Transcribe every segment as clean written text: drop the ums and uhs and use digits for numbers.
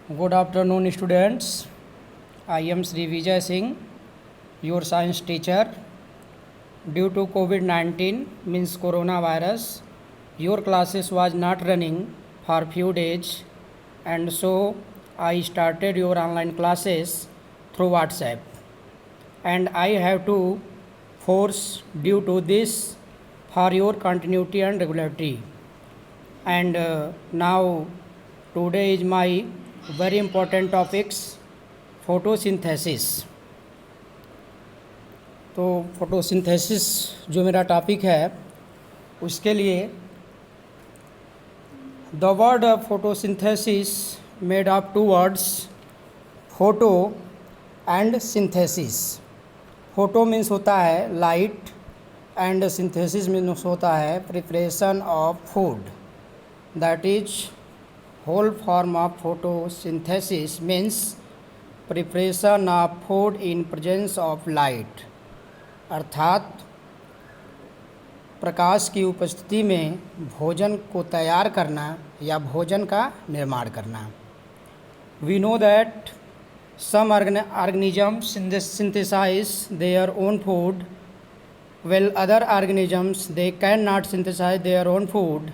Good afternoon, students. I am Sri Vijay Singh, your science teacher. Due to COVID-19 means coronavirus, your classes was not running for few days, and so I started your online classes through WhatsApp. And I have to force due to this for your continuity and regularity. And now today is my very important topics photosynthesis. तो photosynthesis जो मेरा topic है उसके लिए the word photosynthesis made of two words photo and synthesis. Photo means होता है light and synthesis means होता है preparation of food. That is whole form of photosynthesis means preparation of food in presence of light, अर्थात प्रकाश की उपस्थिति में भोजन को तैयार करना या भोजन का निर्माण करना। We know that some organisms synthesize their own food, while other organisms they cannot synthesize their own food.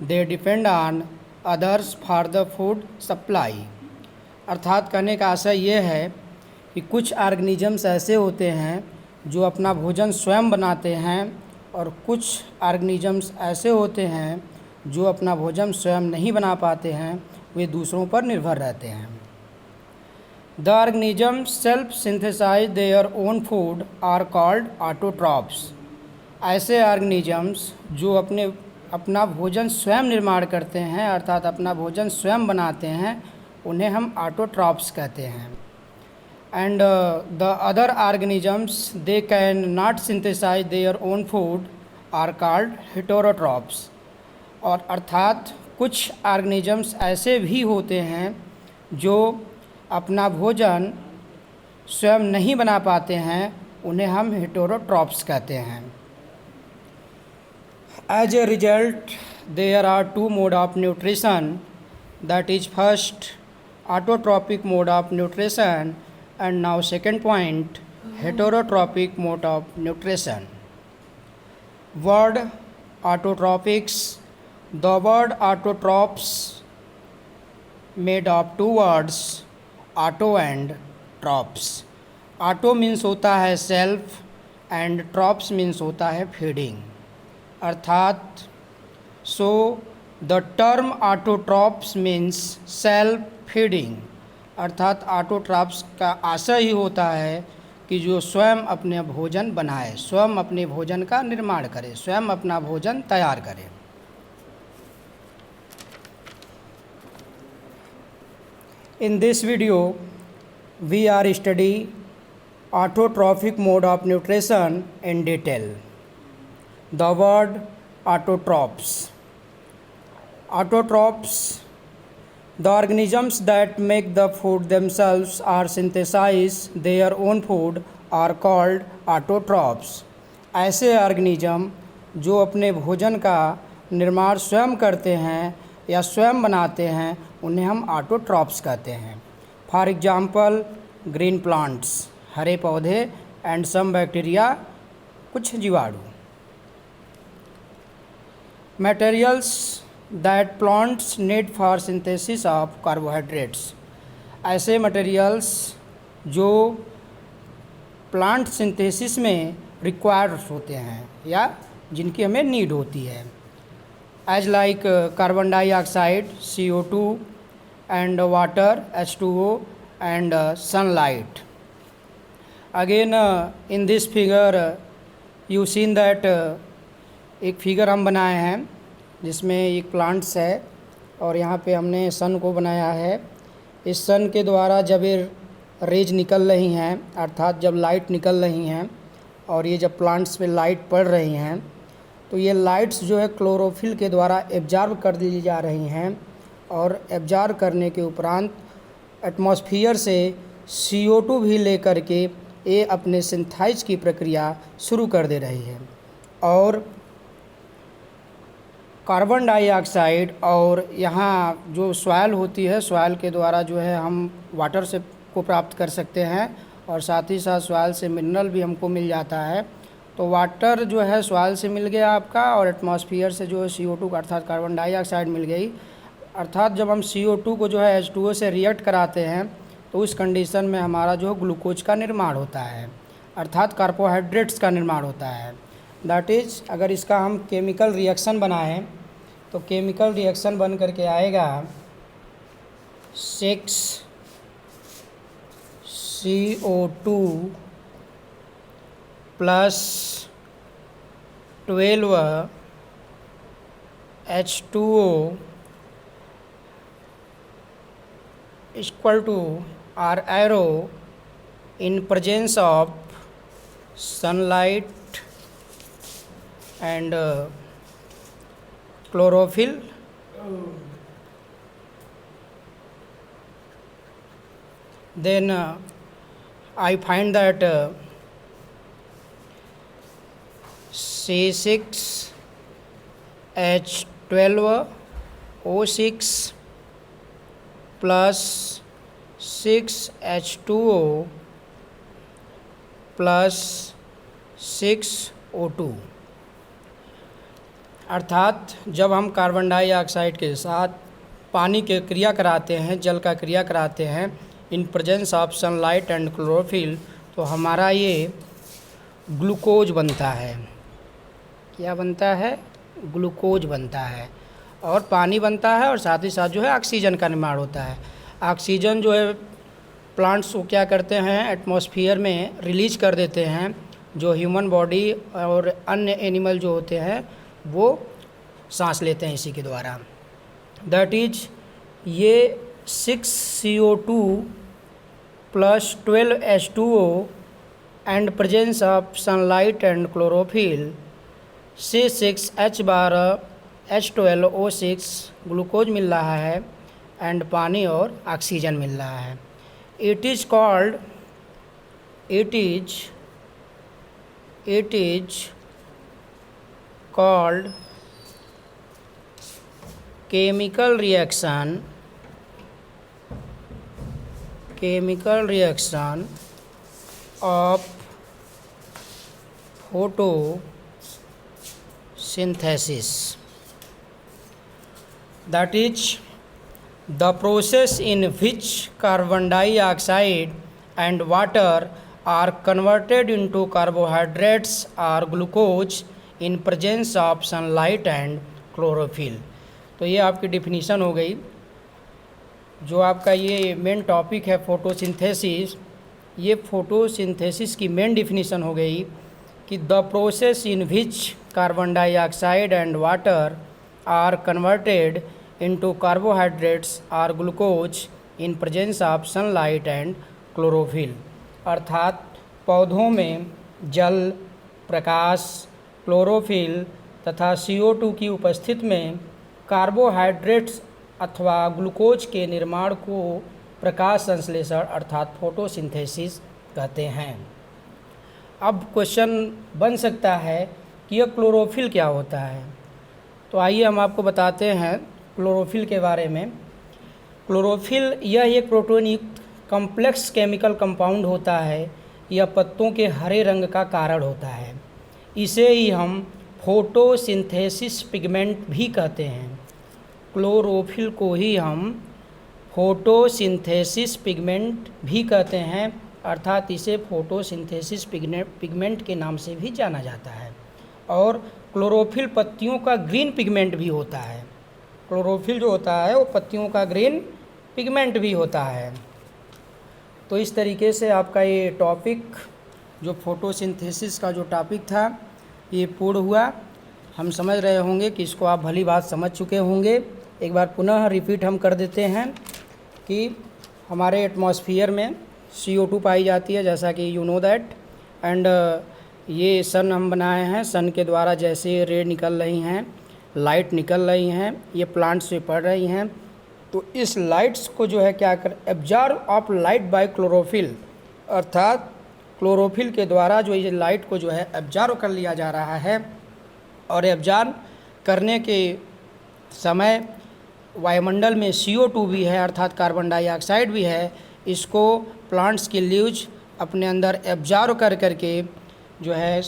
They depend on others for the food supply. अर्थात कहने का आशय ये है कि कुछ ऑर्गेनिजम्स ऐसे होते हैं जो अपना भोजन स्वयं बनाते हैं और कुछ ऑर्गेनिजम्स ऐसे होते हैं जो अपना भोजन स्वयं नहीं बना पाते हैं, वे दूसरों पर निर्भर रहते हैं। The organisms self synthesize their own food are called autotrophs. ऐसे ऑर्गेनिजम्स जो अपना भोजन स्वयं निर्माण करते हैं अर्थात अपना भोजन स्वयं बनाते हैं, उन्हें हम ऑटोट्रॉप्स कहते हैं। And the other organisms they can not synthesize their own food are called heterotrophs. और अर्थात कुछ ऑर्गेनिजम्स ऐसे भी होते हैं जो अपना भोजन स्वयं नहीं बना पाते हैं, उन्हें हम हेटेरोट्रॉप्स कहते हैं। As a result, there are two modes of nutrition, that is first autotrophic mode of nutrition and now second point heterotrophic mode of nutrition. Word autotrophics. The word autotrophs made of two words auto and trophs. Auto means होता है self and trophs means होता है feeding। अर्थात so the term autotrophs means self feeding. अर्थात autotrophs का आशय ही होता है कि जो स्वयं अपने भोजन बनाए, स्वयं अपने भोजन का निर्माण करे, स्वयं अपना भोजन तैयार करे। In this video we are study autotrophic mode of nutrition in detail. The word autotrophs. Autotrophs, the organisms that make the food themselves or synthesize their own food are called autotrophs. ऐसे organism जो अपने भोजन का निर्माण स्वयं करते हैं या स्वयं बनाते हैं, उन्हें हम ऑटोट्रॉप्स कहते हैं। फॉर एग्जाम्पल ग्रीन प्लांट्स, हरे पौधे, एंड सम बैक्टीरिया, कुछ जीवाणु। Materials that plants need for synthesis of carbohydrates. ऐसे मटेरियल्स जो प्लांट सिंथेसिस में रिक्वायर्ड होते हैं या जिनकी हमें नीड होती है, as like carbon dioxide CO2 and water H2O and sunlight. Again in this figure you seen that एक फिगर हम बनाए हैं जिसमें एक प्लांट्स है और यहाँ पे हमने सन को बनाया है। इस सन के द्वारा जब ये रेज निकल रही हैं, अर्थात जब लाइट निकल रही हैं और ये जब प्लांट्स पे लाइट पड़ रही हैं, तो ये लाइट्स जो है क्लोरोफिल के द्वारा एब्जॉर्ब कर दी जा रही हैं और एब्जॉर्ब करने के उपरांत एटमॉस्फेयर से CO2 भी लेकर के ये अपने सिंथाइज की प्रक्रिया शुरू कर दे रही है। और कार्बन डाइऑक्साइड और यहाँ जो सॉइल होती है, सॉइल के द्वारा जो है हम वाटर से को प्राप्त कर सकते हैं और साथ ही साथ सॉइल से मिनरल भी हमको मिल जाता है। तो वाटर जो है सॉइल से मिल गया आपका और एटमॉस्फेयर से जो है CO2 अर्थात कार्बन डाइऑक्साइड मिल गई। अर्थात जब हम CO2 को जो है H2O से रिएक्ट कराते हैं तो उस कंडीशन में हमारा जो है ग्लूकोज का निर्माण होता है, अर्थात कार्बोहाइड्रेट्स का निर्माण होता है। दैट इज़ अगर इसका हम केमिकल रिएक्शन बनाएं तो केमिकल रिएक्शन बन करके आएगा 6CO2 plus 12H2O equal to R arrow in presence of sunlight and chlorophyll. Then I find that C6H12O6 plus 6H2O plus 6O2 अर्थात जब हम कार्बन डाइऑक्साइड के साथ पानी के क्रिया कराते हैं, जल का क्रिया कराते हैं in presence of sunlight and chlorophyll, तो हमारा ये ग्लूकोज बनता है। क्या बनता है? ग्लूकोज बनता है और पानी बनता है और साथ ही साथ जो है ऑक्सीजन का निर्माण होता है। ऑक्सीजन जो है प्लांट्स को क्या करते हैं, एटमॉस्फेयर में रिलीज कर देते हैं, जो ह्यूमन बॉडी और अन्य एनिमल जो होते हैं वो सांस लेते हैं इसी के द्वारा। दैट इज ये 6CO2 plus 12H2O and presence of sunlight and chlorophyll C6H12O6 glucose मिल रहा है एंड पानी और ऑक्सीजन मिल रहा है। It is called chemical reaction of photosynthesis. That is the process in which carbon dioxide and water are converted into carbohydrates or glucose in presence of sunlight and chlorophyll। तो ये आपकी definition हो गई। जो आपका ये मेन टॉपिक है photosynthesis, ये फोटोसिंथेसिस की मेन डिफिनीशन हो गई कि the process in which carbon dioxide and water are converted into carbohydrates or glucose in presence of sunlight and chlorophyll। अर्थात पौधों में जल, प्रकाश, क्लोरोफिल तथा CO2 की उपस्थिति में कार्बोहाइड्रेट्स अथवा ग्लूकोज के निर्माण को प्रकाश संश्लेषण अर्थात फोटोसिंथेसिस कहते हैं। अब क्वेश्चन बन सकता है कि यह क्लोरोफिल क्या होता है, तो आइए हम आपको बताते हैं क्लोरोफिल के बारे में। क्लोरोफिल यह एक प्रोटोन युक्त कॉम्प्लेक्स केमिकल कंपाउंड होता है। यह पत्तों के हरे रंग का कारण होता है। इसे ही हम फोटोसिंथेसिस पिगमेंट भी कहते हैं। क्लोरोफिल को ही हम फोटोसिंथेसिस पिगमेंट भी कहते हैं, अर्थात इसे फोटोसिंथेसिस पिगमेंट के नाम से भी जाना जाता है। और क्लोरोफिल पत्तियों का ग्रीन पिगमेंट भी होता है। क्लोरोफिल जो होता है वो पत्तियों का ग्रीन पिगमेंट भी होता है। तो इस तरीके से आपका ये टॉपिक जो फोटोसिंथेसिस का जो टॉपिक था ये पूर्ण हुआ। हम समझ रहे होंगे कि इसको आप भली बात समझ चुके होंगे। एक बार पुनः रिपीट हम कर देते हैं कि हमारे एटमॉस्फेयर में CO2 पाई जाती है, जैसा कि यू नो दैट। एंड ये सन हम बनाए हैं, सन के द्वारा जैसे रे निकल रही हैं, लाइट निकल रही हैं, ये प्लांट से पड़ रही हैं, तो इस लाइट्स को जो है क्या कर absorb of light by chlorophyll, अर्थात क्लोरोफिल के द्वारा जो ये लाइट को जो है एब्जॉर्ब कर लिया जा रहा है। और एब्जॉर्ब करने के समय वायुमंडल में CO2 भी है अर्थात कार्बन डाइऑक्साइड भी है, इसको प्लांट्स की लीव्स अपने अंदर एब्जॉर्व कर करके जो है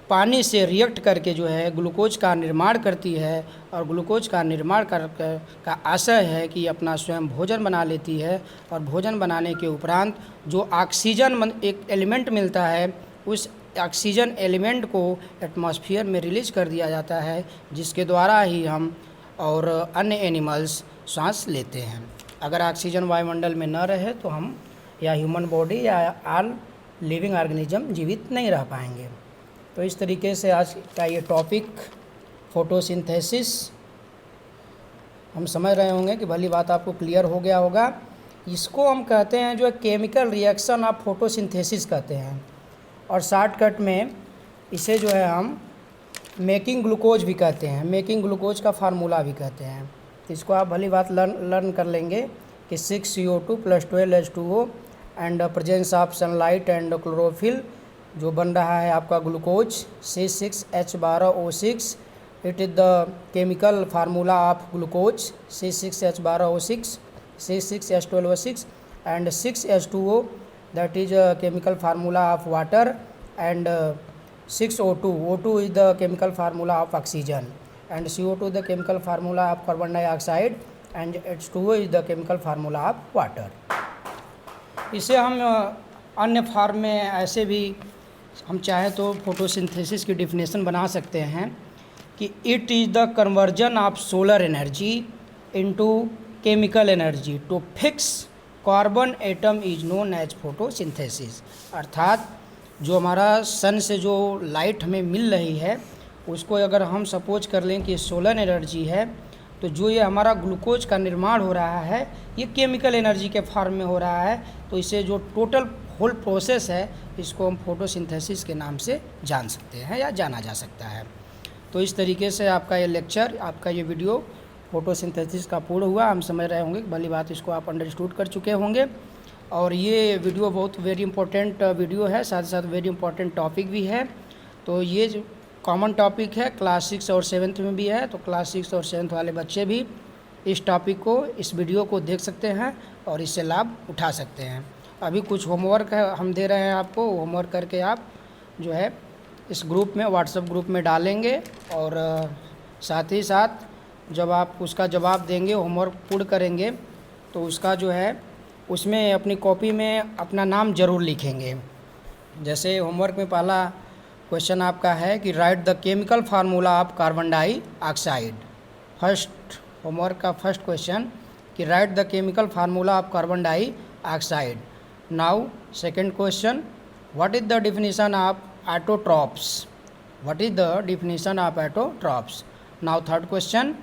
पानी से रिएक्ट करके जो है ग्लूकोज का निर्माण करती है, और ग्लूकोज का निर्माण का आशय है कि अपना स्वयं भोजन बना लेती है, और भोजन बनाने के उपरांत जो ऑक्सीजन एक एलिमेंट मिलता है उस ऑक्सीजन एलिमेंट को एटमॉस्फेयर में रिलीज कर दिया जाता है, जिसके द्वारा ही हम और अन्य एनिमल्स सांस लेते हैं। अगर ऑक्सीजन वायुमंडल में न रहे तो हम या ह्यूमन बॉडी या ऑल लिविंग ऑर्गेनिज्म जीवित नहीं रह पाएंगे। तो इस तरीके से आज का ये टॉपिक फोटोसिंथेसिस हम समझ रहे होंगे कि भली बात आपको क्लियर हो गया होगा। इसको हम कहते हैं जो केमिकल रिएक्शन ऑफ फोटोसिंथेसिस कहते हैं, और शॉर्टकट में इसे जो है हम मेकिंग ग्लूकोज भी कहते हैं, मेकिंग ग्लूकोज का फार्मूला भी कहते हैं। तो इसको आप भली बात लर्न कर लेंगे कि 6CO2 + 12H2O and presence of sunlight and chlorophyll जो बन रहा है आपका glucose C6H12O6। It is the chemical formula of glucose C6H12O6, C6H12O6 and 6H2O that is a chemical formula of water, and 6O2, O2 is the chemical formula of oxygen, and CO2 the chemical formula of carbon dioxide, and H2O is the chemical formula of water। इसे हम अन्य form में ऐसे भी हम चाहें तो photosynthesis की डिफिनेशन बना सकते हैं कि it is the conversion of solar energy into chemical energy to fix carbon atom is known as photosynthesis. अर्थात जो हमारा सन से जो लाइट हमें मिल रही है उसको अगर हम सपोज कर लें कि सोलर एनर्जी है, तो जो ये हमारा ग्लूकोज का निर्माण हो रहा है ये केमिकल एनर्जी के फॉर्म में हो रहा है। तो इसे जो टोटल होल प्रोसेस है इसको हम फोटोसिंथेसिस के नाम से जान सकते हैं या जाना जा सकता है। तो इस तरीके से आपका ये लेक्चर, आपका ये वीडियो फोटोसिंथेसिस का पूर्ण हुआ। हम समझ रहे होंगे कि भली बात इसको आप अंडरस्टूड कर चुके होंगे, और ये वीडियो बहुत वेरी इंपॉर्टेंट वीडियो है, साथ ही साथ वेरी इंपॉर्टेंट टॉपिक भी है। तो ये जो कॉमन टॉपिक है क्लास 6 और 7 में भी है, तो क्लास 6 और 7 वाले बच्चे भी इस टॉपिक को, इस वीडियो को देख सकते हैं और इससे लाभ उठा सकते हैं। अभी कुछ होमवर्क हम दे रहे हैं आपको, होमवर्क करके आप जो है इस ग्रुप में, व्हाट्सएप ग्रुप में डालेंगे, और साथ ही साथ जब आप उसका जवाब देंगे, होमवर्क पूर्ण करेंगे, तो उसका जो है उसमें अपनी कॉपी में अपना नाम ज़रूर लिखेंगे। जैसे होमवर्क में पहला क्वेश्चन आपका है कि right the chemical formula of carbon dioxide. First homework का फर्स्ट क्वेश्चन कि right the chemical formula of carbon dioxide. Now second question, what is the definition of autotrophs. What is the definition of autotrophs. Now third question,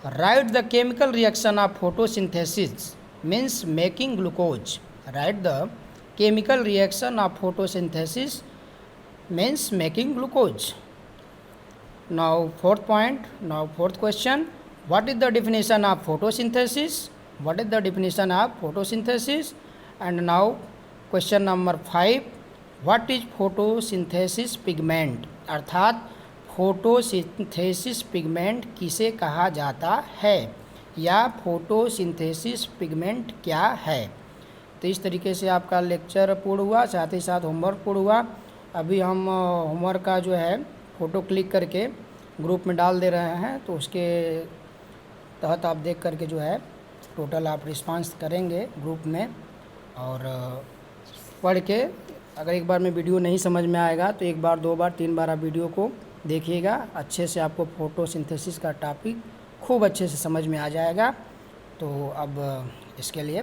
write the chemical reaction of photosynthesis means making glucose। write the chemical reaction of photosynthesis means making glucose। now fourth point, now fourth question, what is the definition of photosynthesis। what is the definition of photosynthesis। and now question number 5, what is photosynthesis pigment। अर्थात photosynthesis pigment किसे कहा जाता है, या photosynthesis pigment क्या है। तो इस तरीके से आपका लेक्चर पूर्ण हुआ, साथ ही साथ होमवर्क पूर्ण हुआ। अभी हम होमवर्क का जो है फ़ोटो क्लिक करके ग्रुप में डाल दे रहे हैं, तो उसके तहत आप देख करके जो है टोटल आप रिस्पांस करेंगे ग्रुप में, और पढ़ के अगर एक बार में वीडियो नहीं समझ में आएगा तो एक बार, 2 बार, 3 बार आप वीडियो को देखिएगा, अच्छे से आपको फोटोसिंथेसिस का टॉपिक खूब अच्छे से समझ में आ जाएगा। तो अब इसके लिए